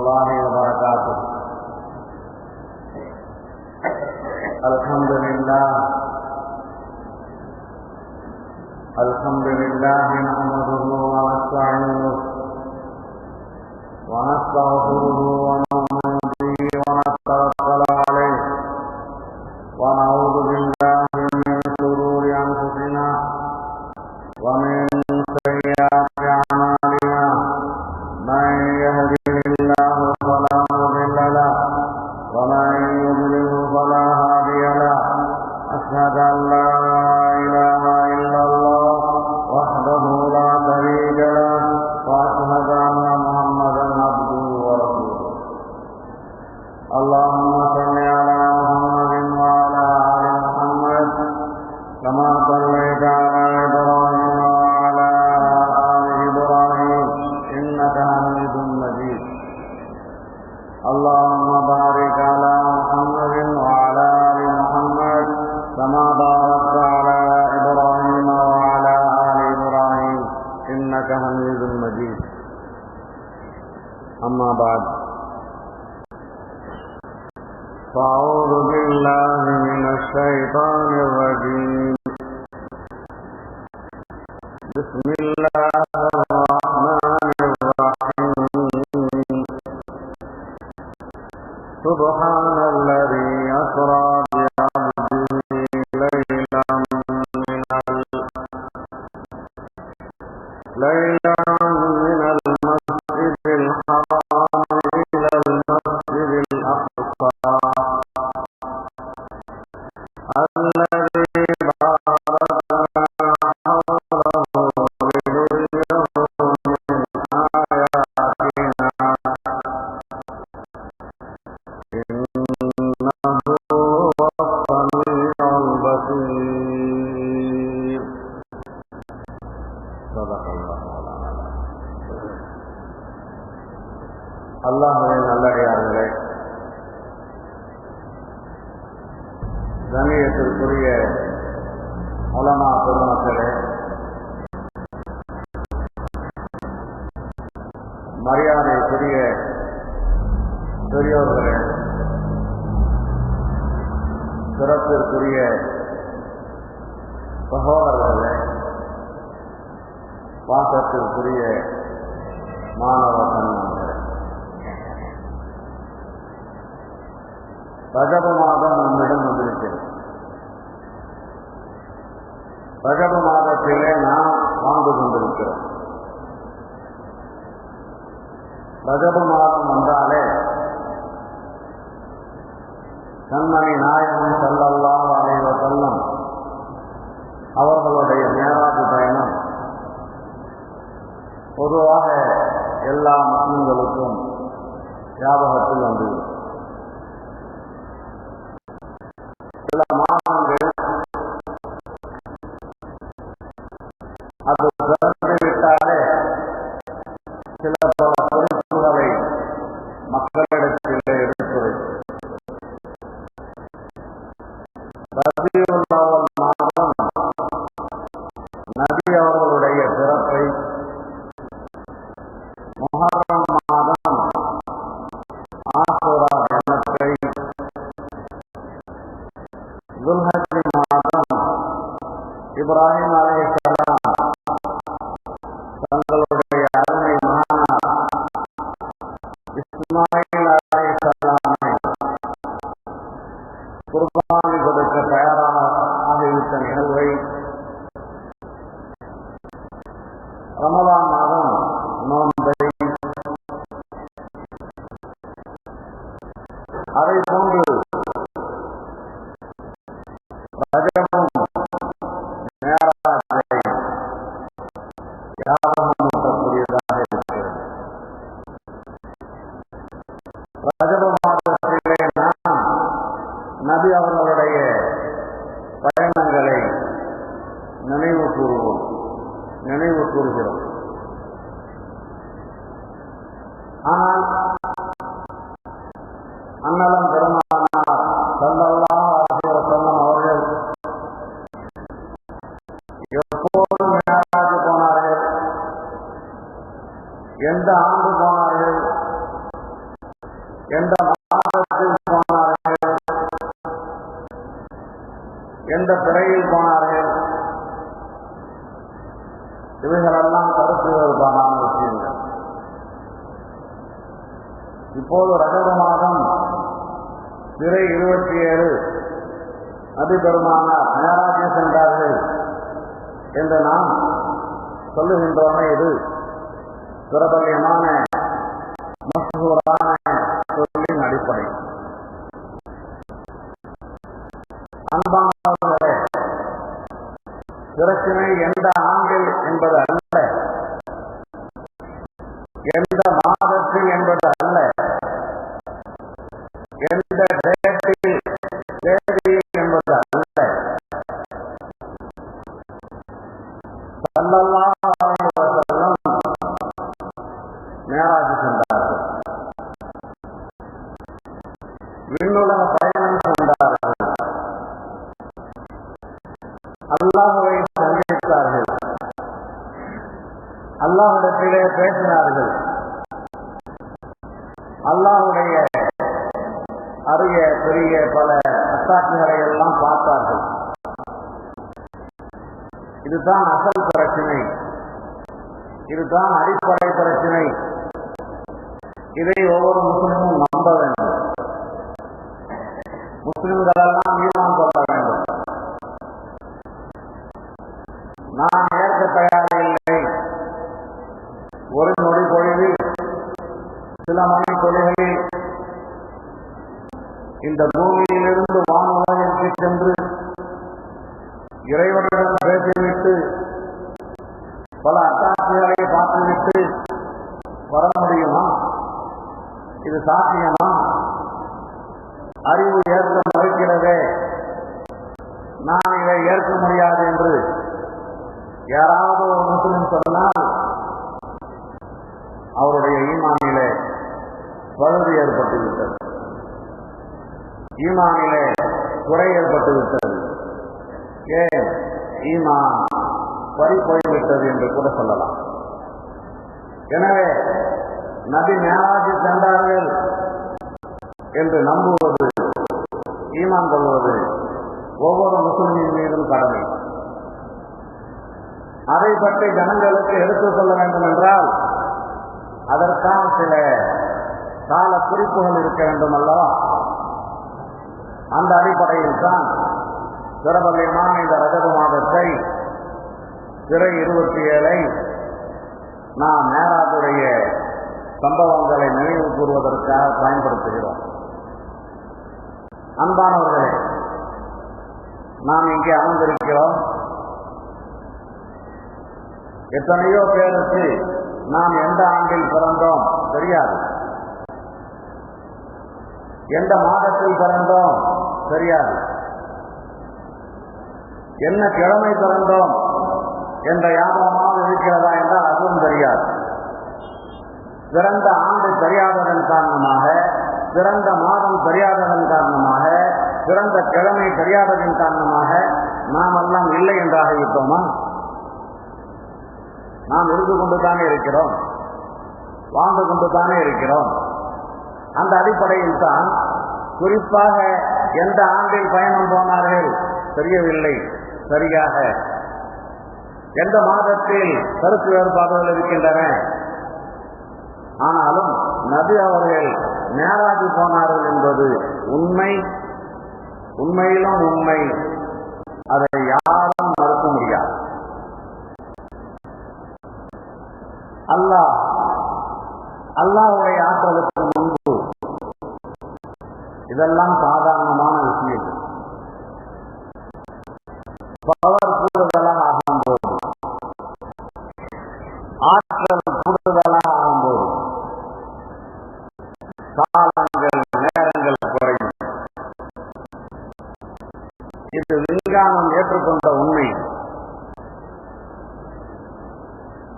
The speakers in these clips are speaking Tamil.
الله وبركاته. الحمد لله نحمده ونستعينه ونستغفره ونؤمن به ونتوكل عليه ونعوذ بالله من شرور أنفسنا ومن سيئات أعمالنا. من يهده الله فلا مضل له ومن يضلل فلا هادي له. أشهد أن لا إله إلا الله وحده لا شريك له وأشهد أن محمدا عبده ورسوله. اللهم صل على محمد وعلى آل محمد كما صليت على إبراهيم وعلى آل إبراهيم إنك حميد مجيد. اللهم بارك على محمد وعلى آل محمد كما باركت على إبراهيم وعلى آل إبراهيم إنك حميد مجيد. أما بعد، فأعوذ بالله من الشيطان الرجيم. بسم الله الرحمن الرحيم. سبحان الذي أسرى بعبده ليلا من المسجد الحرام إلى المسجد الأقصى الذي باركنا حوله لنريه من آياتنا إنه هو السميع البصير. صدق الله العظيم. அல்லாஹ்வின் நல்லடியார்களே, கண்ணியத்திற்குரிய உலமா பெருமக்களே, மரியாதைக்குரிய பெரியோர்களே, சிறப்பிற்குரிய சகோதரர்களே, பாசத்திற்குரிய மாணவ கண்மணிகளே, ரஜப மாதம் நம்மிடம் வந்திருக்கிறது. ரஜப மாதத்திலே நாம் வாழ்ந்து கொண்டிருக்கிறோம். ரஜப மாதம் வந்தாலே கண்மணி நாயகம் ஸல்லல்லாஹு அலைஹி வஸல்லம் அவர்களுடைய மேராஜ் பயணம் பொதுவாக எல்லா முஸ்லிம்களுக்கும் ஞாபகத்தில் வந்தது. சில மாதங்கள் அது திறந்துவிட்டாலே சில பல பொறுப்புகளை மக்களிடத்திலே எடுத்துரை. ரபியுல் அவ்வல் மாதம் நபி அவர்களுடைய பிறப்பை, முஹர்ரம் மாதம் ஆஷூரா தினத்தை, துல்ஹஜ் மாதம் இப்ராஹிம் அலைஹிஸ்ஸலாம் தங்களுடைய அருமை மகனார் இஸ்மாயில் அலைஹிஸ்ஸலாமை குர்பானி கொடுக்க தயாராக ஆகிவிட்ட நிகழ்வை, ரமலான் மாதம் நோன்பை, அதை போன்று ரஜபம் மேராஜை ஞாபகமூட்டக்கூடியதாக இருக்கிறது. ரஜப மாதத்திலே நாம் நபி அவர்களுடைய பயணங்களை நினைவு கூறுகிறோம். ஆனால் அன்னலம் பெருமானார் ஸல்லல்லாஹு அலைஹி வஸல்லம் அவர்கள் எப்போது மேராஜ் போனார்கள், எந்த ஆண்டு போனார்கள், எந்த பிறையில் போனார்கள், இவைகளெல்லாம் கருத்து வேறுபாடான விஷயங்கள். இப்போது ரஜப மாதம் பிறை 27 நபி பெருமானார் மேராஜ் சென்றார்கள் என்று நாம் சொல்லுகின்றோமே, இது பிரபல்யமான மஷ்ஹூரான சொல்லின் அடிப்படை. அன்பானவர்களே, பிரச்சனை எந்த ஆண்டில் என்பது அல்ல, எந்த மாதத்தில் என்பது அல்ல, எந்த தேதியில் என்பது அல்ல. ஸல்லல்லாஹு அலைஹி வஸல்லம் மேராஜ் சென்றார்கள், விண்ணுலக பயணம் சென்றார்கள், அல்லாஹ்வை சந்தித்தார்கள், அல்லாஹ்விடத்திலே பேசினார்கள், அல்லாஹ்வுடைய அரிய பெரிய பல அத்தாட்சிகளை எல்லாம் பார்த்தார்கள். இதுதான் அசல் பிரச்சனை, இதுதான் அடிப்படை பிரச்சனை. இதை ஒவ்வொரு முஸ்லிமும் நம்ப வேண்டும். முஸ்லிம்களெல்லாம் ஈமான் கொள்ள வேண்டும். நான் ஏற்க தயாரில்லை, ஒரு நொடி பொழுதில் சில மணி தொழில்களில் இந்த பூமியிலிருந்து வானுலகிற்கு சென்று இறைவனுடன் பேசிவிட்டு பல அத்தாட்சிகளை பார்த்துவிட்டு வர முடியுமா? இது சாத்தியமா? அறிவு ஏற்க மறுக்கிறதே, நான் இதை ஏற்க முடியாது என்று யாராவது ஒரு முஸ்லிம் சொன்னால் அவருடைய ஈமானிலே பழுது ஏற்பட்டுவிட்டது, ஈமானிலே குறை ஏற்பட்டுவிட்டது, ஏன் ஈமான் பறி போய்விட்டது என்று கூட சொல்லலாம். எனவே நபி மேராஜ் சென்றார்கள் என்று நம்புவது, ஈமான் கொள்வது ஒவ்வொரு முஸ்லிமின் மீதும் கடமை. அதை பற்றி ஜனங்களுக்கு எடுத்துக் கொள்ள வேண்டும் என்றால் அதற்கான சில கால குறிப்புகள் இருக்க வேண்டும் அல்லவா? அந்த அடிப்படையில் தான் பிரபல்யமான இந்த ரஜப மாதத்தை பிறை 27 நாம் மேராஜுடைய சம்பவங்களை நினைவு கூறுவதற்காக பயன்படுத்துகிறோம். அன்பானவர்களே, நாம் இங்கே அமர்ந்திருக்கிறோம். எத்தனையோ பேருக்கு நாம் எந்த ஆண்டில் பிறந்தோம் தெரியாது, எந்த மாதத்தில் பிறந்தோம் தெரியாது, என்ன கிழமை பிறந்தோம் என்ற ஞாபகமாக இருக்கிறதா என்றால் அதுவும் தெரியாது. பிறந்த ஆண்டு தெரியாததன் காரணமாக, பிறந்த மாதம் தெரியாததன் காரணமாக, பிறந்த கிழமை தெரியாததன் காரணமாக நாம் எல்லாம் இல்லை என்றாகிவிட்டோமா? நாம் இருந்து கொண்டுதானே இருக்கிறோம், வாழ்ந்து கொண்டுதானே இருக்கிறோம். அந்த அடிப்படையில் தான் குறிப்பாக எந்த ஆண்டில் பயணம் போனார்கள் தெரியவில்லை சரியாக, எந்த மாதத்தில் கருத்து வேறுபாடுகள் இருக்கின்றன. ஆனாலும் நபி அவர்கள் மேராஜ் போனார்கள் என்பது உண்மை, உண்மையிலும் உண்மை, அதை யாரும் மறுக்க முடியாது. அல்லாஹ்வுடைய ஆற்றலுக்கு முன்பு இதெல்லாம் சாதாரணமான விஷயம். பவர் கூடுதலாக ஆகும்போது, ஆற்றல் கூடுதலாக ஆகும்போது காலங்கள் நேரங்கள் குறையும். இது விஞ்ஞானம் ஏற்றுக்கொண்ட உண்மை.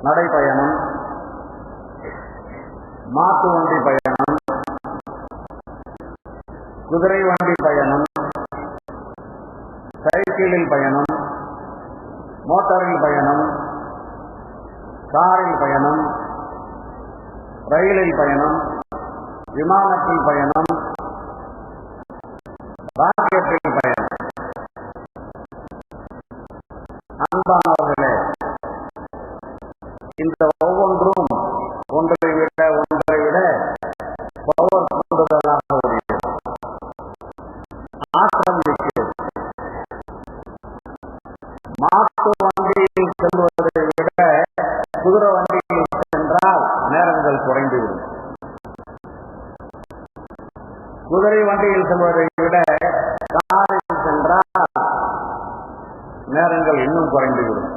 நடைப்பயணம், மாட்டு வண்டி பயணம், குதிரை வண்டி பயணம், சைக்கிளில் பயணம், மோட்டாரில் பயணம், காரில் பயணம், ரயிலில் பயணம், விமானத்தில் பயணம், ராக்கெட்டில் பயணம், குறைந்துவிடும். குதிரை வண்டியில் செல்வதை விட காரில் சென்றால் நேரங்கள் இன்னும் குறைந்துவிடும்.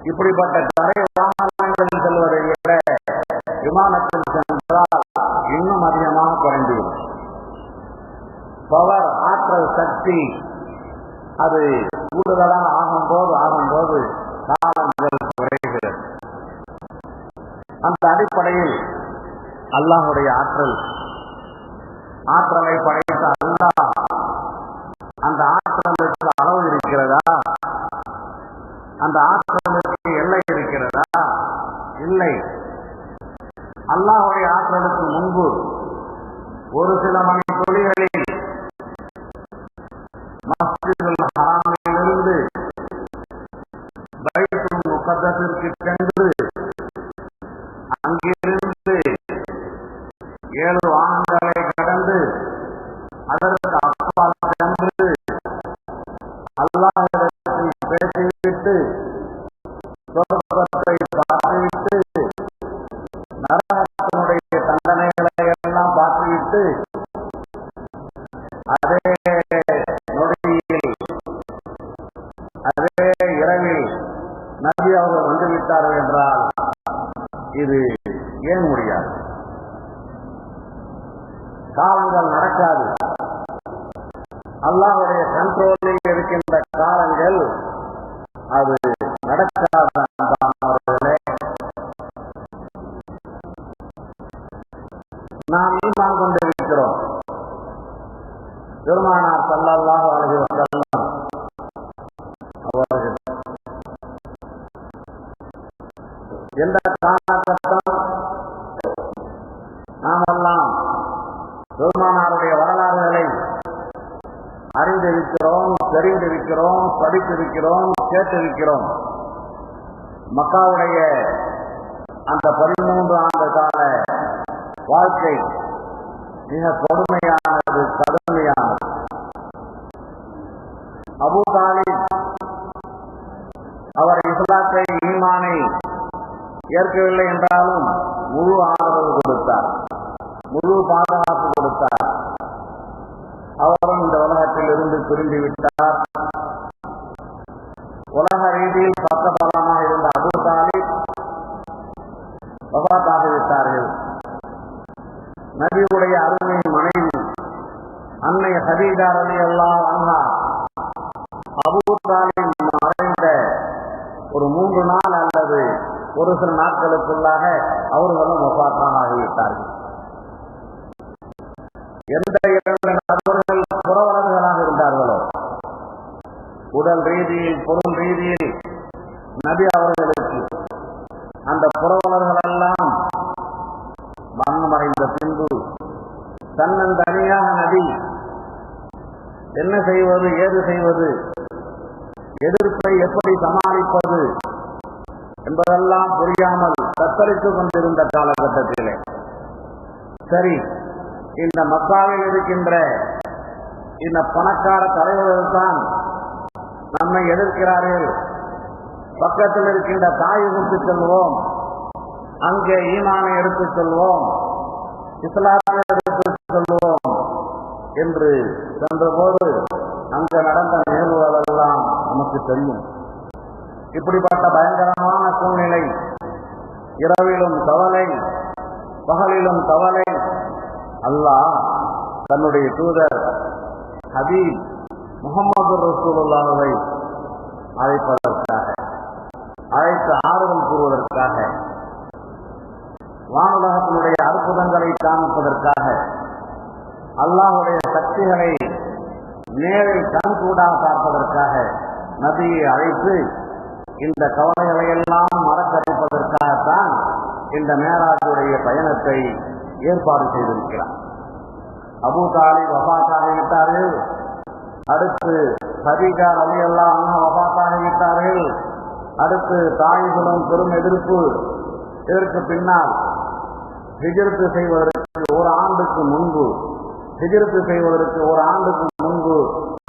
இப்படிப்பட்ட தரை வாகனங்களில் செல்வதை விட விமானத்தில் சென்றால் இன்னும் அதிகமாக குறைந்துவிடும். பவர், ஆற்றல், சக்தி அது கூடுதலாக ஆகும்போது காலங்கள் குறைகிறது. அந்த அடிப்படையில் அல்லாஹுடைய ஆற்றலை படைத்த அல்லாஹ், அந்த ஆற்றலுக்கு அளவு இருக்கிறதா? அந்த ஆற்றலுக்கு எல்லை இருக்கிறதா? இல்லை. அல்லாஹுடைய ஆற்றலுக்கு முன்பு ஒரு சில மணி துளிகளில் மஸ்ஜிதுல் ஹராமிலிருந்து பைத்துல் முகத்தஸிற்கு சென்று அங்கிருந்து 7 வானங்களை கடந்து அதற்கு அப்பால் சென்று அல்லாஹ்விடத்தில் பேசிவிட்டு சொர்க்கத்தை பார்த்துவிட்டு நரகத்தினுடைய தண்டனைகளை எல்லாம் பார்த்துவிட்டு அதே நொடியில் அதே இரவில் நபி அவர்கள் வந்துவிட்டார்கள் என்றால் இது ஏன் முடியாது? காலங்கள் நடக்காது. அல்லாஹ்வுடைய கண்ட்ரோலில் இருக்கின்ற காலங்கள் அது நடக்காத. நாம் ஈமான் கொண்டிருக்கிறோம். பெருமானார் ஸல்லல்லாஹு அலைஹி வஸல்லம் அவர்கள் எந்த காலகட்டம் நாமெல்லாம் பெருமானாருடைய வரலாறுகளை அறிந்திருக்கிறோம், தெரிந்திருக்கிறோம், படித்திருக்கிறோம், கேட்டிருக்கிறோம். மக்காவுடைய அந்த 13 ஆண்டு கால வாழ்க்கை மிக கொடுமையானது, கடுமையானது. அபூ தாலிப் அவர் இஸ்லாத்தை, ஈமானை ஏற்கவில்லை என்றாலும் முழு ஆதரவு கொடுத்தார், முழு பாதுகாப்பு கொடுத்தார். அவரும் இந்த உலகத்தில் இருந்து பிரிந்து விட்டார். உலக ரீதியில் பக்கபலமாக இருந்த அபூ தாலிப் வஃபாத்தாகிவிட்டார்கள். நபியுடைய அருமை மனைவி அன்னை ஹதீஜா ரலியல்லாஹு அன்ஹா அபூ தாலிப் மறைந்த ஒரு 3 நாள் அல்லது ஒரு சில நாட்களுக்குள்ளாக அவர்களும் வஃபாத்தாக ஆகிவிட்டார்கள். எந்த 2 நபர்கள் புறவலர்களாக இருந்தார்களோ, உடல் ரீதியில், பொருள் ரீதியில் நபி அவர்களுக்கு அந்த புறவலர்கள் எல்லாம் மரணமடைந்த பின்பு தன்னந்தனியாக நபி என்ன செய்வது, ஏது செய்வது, எதிர்ப்பை எப்படி சமாளிப்பது என்பதெல்லாம் புரியாமல் தத்தளித்துக் கொண்டிருந்த காலகட்டத்திலே, சரி, இந்த மக்காவில் இருக்கின்ற இந்த பணக்கார தலைவர்கள் தான் நம்மை எதிர்க்கிறார்கள், பக்கத்தில் இருக்கின்ற தாயிற்கு செல்வோம், அங்கே ஈமானை எடுத்துச் செல்வோம், இஸ்லாத்தை எடுத்துச் செல்வோம் என்று சென்றபோது அங்கு நடந்த நிகழ்வுகளெல்லாம் நமக்கு தெரியும். இப்படிப்பட்ட பயங்கரமான சூழ்நிலை, இரவிலும் கவலை, பகலிலும் கவலை. அல்லாஹ் தன்னுடைய தூதர் ஹபீப் முஹம்மது ரசூலுல்லாஹ்வை அழைப்பதற்காக, அழைத்து ஆறுதல் கூறுவதற்காக, வானுலகத்தினுடைய அற்புதங்களை காண்பதற்காக, அல்லாஹ்வுடைய சக்திகளை நேரில் கண்கூடாக பார்ப்பதற்காக நபியை அழைத்து இந்த கவலைகளை எல்லாம் மறக்கடிப்பதற்காகத்தான் இந்த மேராஜுடைய பயணத்தை ஏற்பாடு செய்திருக்கிறார். அபூ தாலிப் வஃபாத்தாகிவிட்டார்கள். அடுத்து ஹதீஜா ரலியல்லாஹு அன்ஹா வஃபாத்தாகிவிட்டார்கள். அடுத்து தாயிஃபிலும் பெரும் எதிர்ப்பு. இதற்கு பின்னால் ஹிஜ்ரத் செய்வதற்கு ஒரு ஆண்டுக்கு முன்பு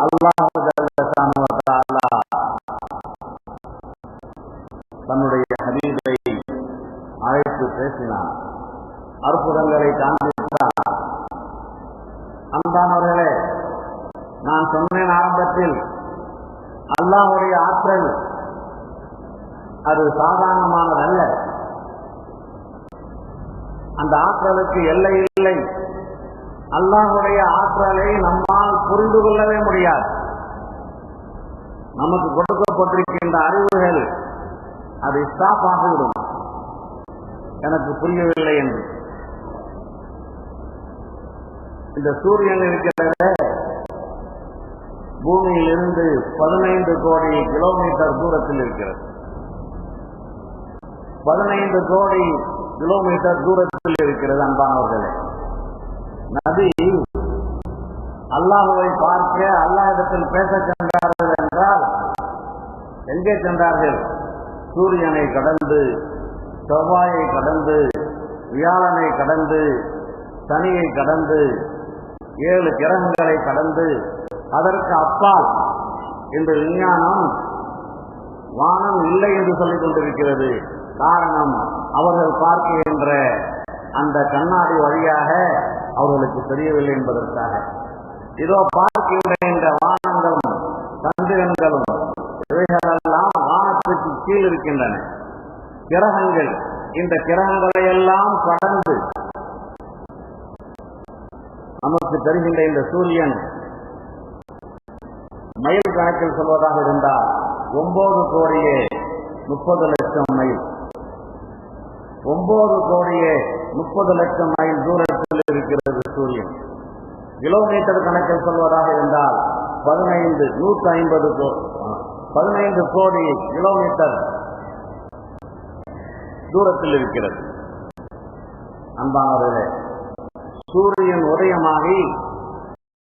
அல்லாஹ் ஜல்ல வ தஆலா தன்னுடைய ஹபீபை அழைத்து அன்பானவர்களே, நான் சொன்னேன் ஆரம்பத்தில், அல்லாஹ்வுடைய ஆற்றல் அது சாதாரணமானதல்ல. அந்த ஆற்றலுக்கு எல்லை இல்லை. அல்லாஹ்வுடைய ஆற்றலை நம்மால் புரிந்து கொள்ளவே முடியாது. நமக்கு கொடுக்கப்பட்டிருக்கின்ற அறிவுகள் அது ஸ்டாப் ஆகிவிடும், எனக்கு புரியவில்லை என்று. இந்த சூரியன் இருக்கிறதே, பூமியிலிருந்து 15 கோடி கிலோமீட்டர் தூரத்தில் இருக்கிறது. 15 கோடி கிலோமீட்டர் தூரத்தில் இருக்கிறது. அன்பானவர்களே, நபி அல்லாஹ்வை பார்க்க அல்லாஹ்விடத்தில் பேச சென்றார்கள் என்றால் எங்கே சென்றார்கள்? சூரியனை கடந்து, செவ்வாயை கடந்து, வியாழனை கடந்து, சனியை கடந்து, 7 கிரகங்களை கடந்து, அதற்கு அப்பால் இந்த விஞ்ஞானம் வானம் இல்லை என்று சொல்லிக் கொண்டிருக்கிறது. காரணம், அவர்கள் பார்க்கின்ற அந்த கண்ணாடி வழியாக அவர்களுக்கு தெரியவில்லை என்பதற்காக. இதோ பார்க்கின்ற இந்த வானங்களும் சந்திரன்களும் இவைகளெல்லாம் வானத்துக்கு கீழ் இருக்கின்றன. கிரகங்கள், இந்த கிரகங்களை எல்லாம் கடந்து நமக்கு தெரிகின்ற இந்த சூரியன் மைல் கணக்கில் சொல்வதாக இருந்தால் 9 கோடியே 30 லட்சம் மைல். 9 கோடியே 30 லட்சம் மைல் தூரத்தில் இருக்கிறது சூரியன். கிலோமீட்டர் கணக்கில் சொல்வதாக இருந்தால் 15 கோடி கிலோமீட்டர் தூரத்தில் இருக்கிறது. அன்பானவர்களே, சூரியன் உதயமாகி